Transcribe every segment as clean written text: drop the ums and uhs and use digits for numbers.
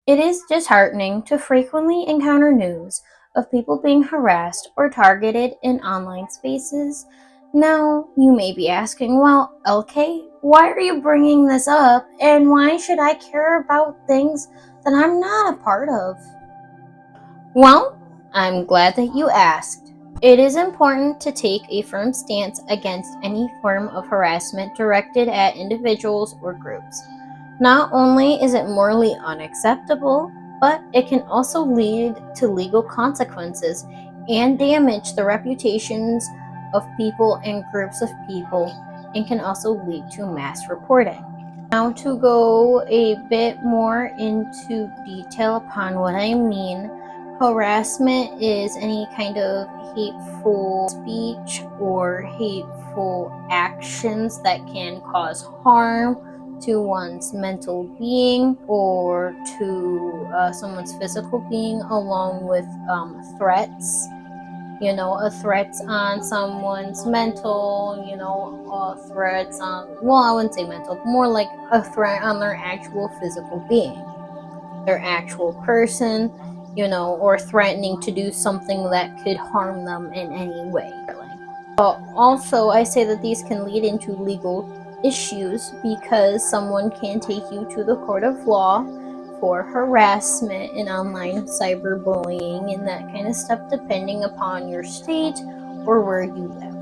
It is disheartening to frequently encounter news of people being harassed or targeted in online spaces. Now, you may be asking, well, LK, why are you bringing this up and why should I care about things that I'm not a part of? Well, I'm glad that you asked. It is important to take a firm stance against any form of harassment directed at individuals or groups. Not only is it morally unacceptable, but it can also lead to legal consequences and damage the reputations of people and groups of people, and can also lead to mass reporting. Now, to go a bit more into detail upon what I mean, harassment is any kind of hateful speech or hateful actions that can cause harm to one's mental being or to someone's physical being, along with threats. Threats on someone's mental, threats on, well, I wouldn't say mental, more like a threat on their actual physical being, their actual person, or threatening to do something that could harm them in any way. But also, I say that these can lead into legal issues because someone can take you to the court of law for harassment and online cyberbullying and that kind of stuff, depending upon your state or where you live.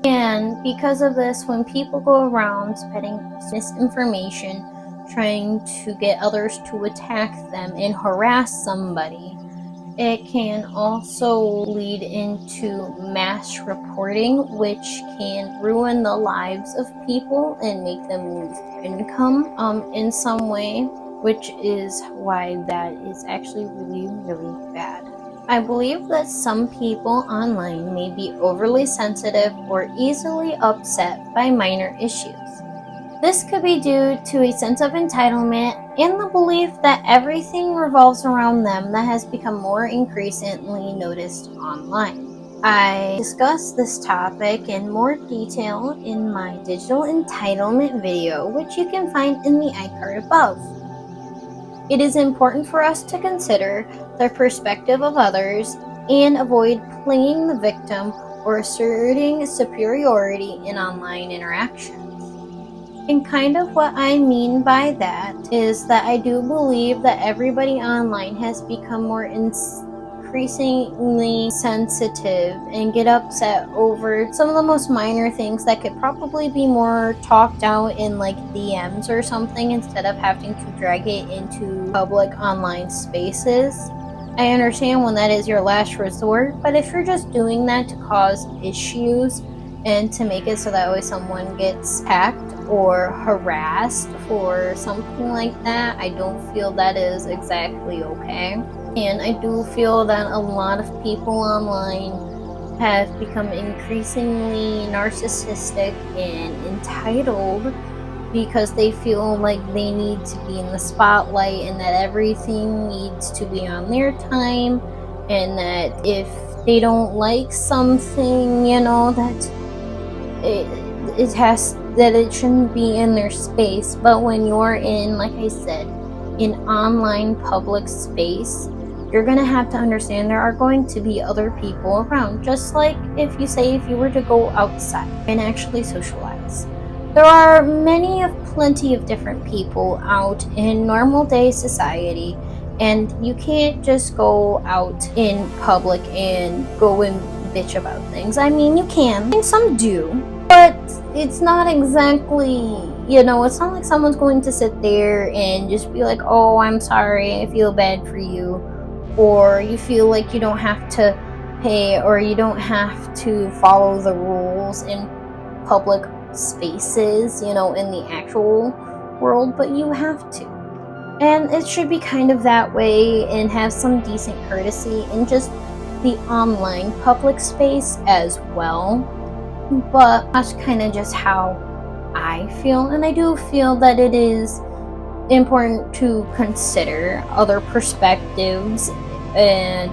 And because of this, when people go around spreading misinformation, trying to get others to attack them and harass somebody, it can also lead into mass reporting, which can ruin the lives of people and make them lose their income in some way, which is why that is actually really, really bad. I believe that some people online may be overly sensitive or easily upset by minor issues. This could be due to a sense of entitlement and the belief that everything revolves around them that has become more increasingly noticed online. I discussed this topic in more detail in my digital entitlement video, which you can find in the iCard above. It is important for us to consider the perspective of others and avoid playing the victim or asserting superiority in online interactions. And kind of what I mean by that is that I do believe that everybody online has become more increasingly sensitive and get upset over some of the most minor things that could probably be more talked out in like DMs or something instead of having to drag it into public online spaces. I understand when that is your last resort, but if you're just doing that to cause issues and to make it so that way someone gets hacked or harassed for something like that, I don't feel that is exactly okay. And I do feel that a lot of people online have become increasingly narcissistic and entitled because they feel like they need to be in the spotlight and that everything needs to be on their time, and that if they don't like something, that it shouldn't be in their space. But when you're in, like I said, in online public space, you're going to have to understand there are going to be other people around. Just like if you were to go outside and actually socialize. There are plenty of different people out in normal day society, and you can't just go out in public and go and bitch about things. I mean, you can, and some do, but it's not exactly, it's not like someone's going to sit there and just be like, oh, I'm sorry, I feel bad for you, or you feel like you don't have to pay or you don't have to follow the rules in public spaces, in the actual world, but you have to. And it should be kind of that way and have some decent courtesy in just the online public space as well. But that's kind of just how I feel, and I do feel that it is important to consider other perspectives and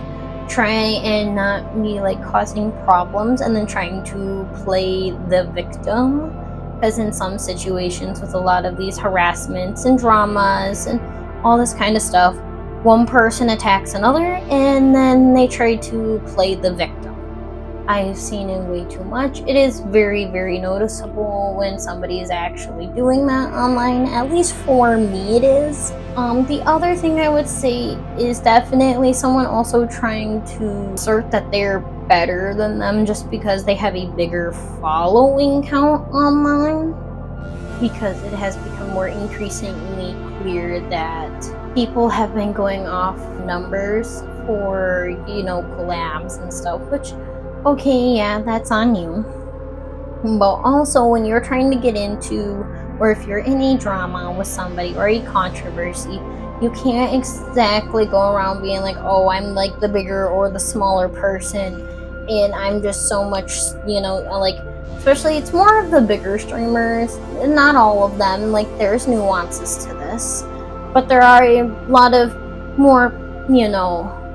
try and not be like causing problems and then trying to play the victim, because in some situations with a lot of these harassments and dramas and all this kind of stuff, one person attacks another and then they try to play the victim. I've seen it way too much. It is very, very noticeable when somebody is actually doing that online. At least for me it is. The other thing I would say is definitely someone also trying to assert that they're better than them just because they have a bigger following count online. Because it has become more increasingly clear that people have been going off numbers for, collabs and stuff, which, okay, yeah, that's on you. But also, when you're trying to get into, or if you're in a drama with somebody or a controversy, you can't exactly go around being like, oh, I'm like the bigger or the smaller person, and I'm just so much, like, especially it's more of the bigger streamers, not all of them, like, there's nuances to this, but there are a lot of more,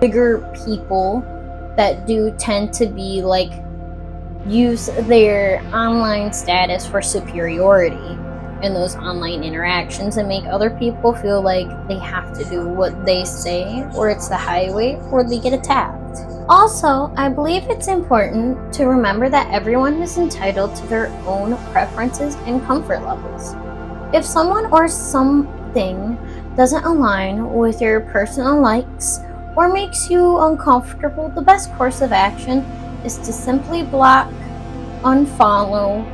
bigger people that do tend to be like, use their online status for superiority in those online interactions and make other people feel like they have to do what they say, or it's the highway, or they get attacked. Also, I believe it's important to remember that everyone is entitled to their own preferences and comfort levels. If someone or something doesn't align with your personal likes or makes you uncomfortable, the best course of action is to simply block, unfollow,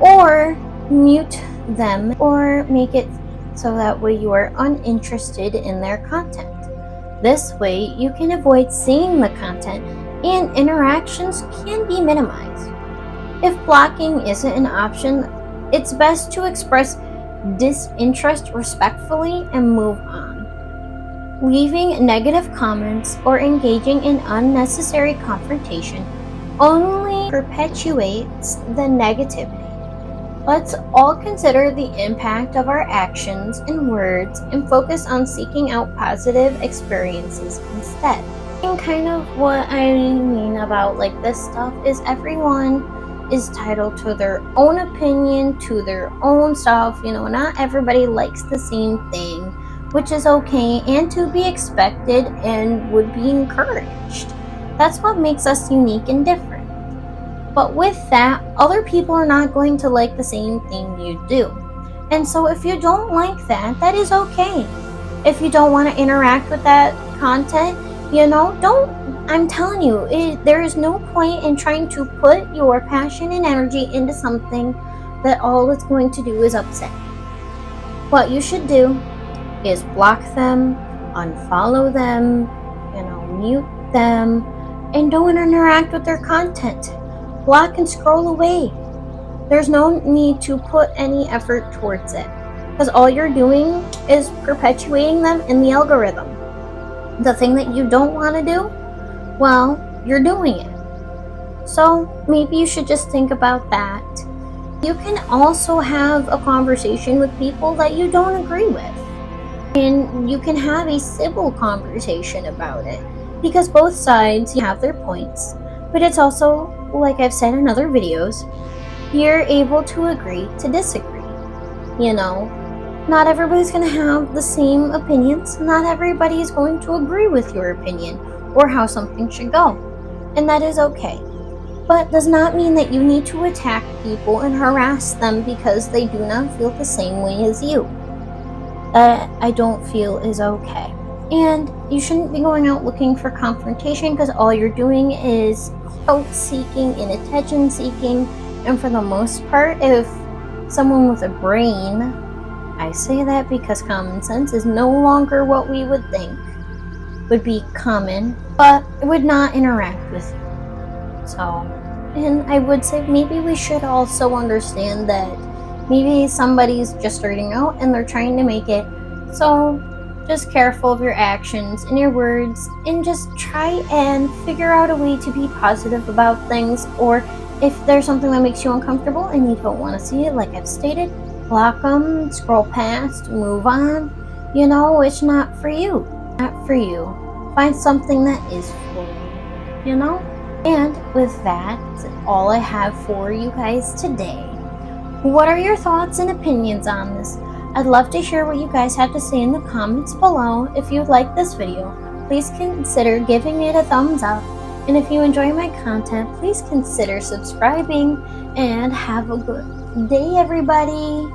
or mute them, or make it so that way you are uninterested in their content. This way you can avoid seeing the content and interactions can be minimized. If blocking isn't an option, it's best to express disinterest respectfully and move on. Leaving negative comments or engaging in unnecessary confrontation only perpetuates the negativity. Let's all consider the impact of our actions and words and focus on seeking out positive experiences instead. And kind of what I mean about like this stuff is everyone is entitled to their own opinion, to their own stuff. Not everybody likes the same thing, which is okay and to be expected and would be encouraged. That's what makes us unique and different. But with that, other people are not going to like the same thing you do. And so if you don't like that, that is okay. If you don't want to interact with that content, I'm telling you, there is no point in trying to put your passion and energy into something that all it's going to do is upset you. What you should do is block them, unfollow them, mute them, and don't interact with their content. Block and scroll away. There's no need to put any effort towards it, because all you're doing is perpetuating them in the algorithm. The thing that you don't want to do, well, you're doing it. So maybe you should just think about that. You can also have a conversation with people that you don't agree with, and you can have a civil conversation about it, because both sides have their points. But it's also, like I've said in other videos, you're able to agree to disagree. Not everybody's going to have the same opinions. Not everybody is going to agree with your opinion or how something should go. And that is okay. But does not mean that you need to attack people and harass them because they do not feel the same way as you. That I don't feel is okay. And you shouldn't be going out looking for confrontation, because all you're doing is clout seeking and attention seeking. And for the most part, if someone with a brain, I say that because common sense is no longer what we would think would be common, but it would not interact with you. So, and I would say maybe we should also understand that maybe somebody's just starting out and they're trying to make it. So just careful of your actions and your words, and just try and figure out a way to be positive about things. Or if there's something that makes you uncomfortable and you don't want to see it, like I've stated, block them, scroll past, move on. It's not for you. Not for you. Find something that is for you, And with that, all I have for you guys today. What are your thoughts and opinions on this? I'd love to hear what you guys have to say in the comments below. If you like this video, please consider giving it a thumbs up. And if you enjoy my content, please consider subscribing, and have a good day, everybody.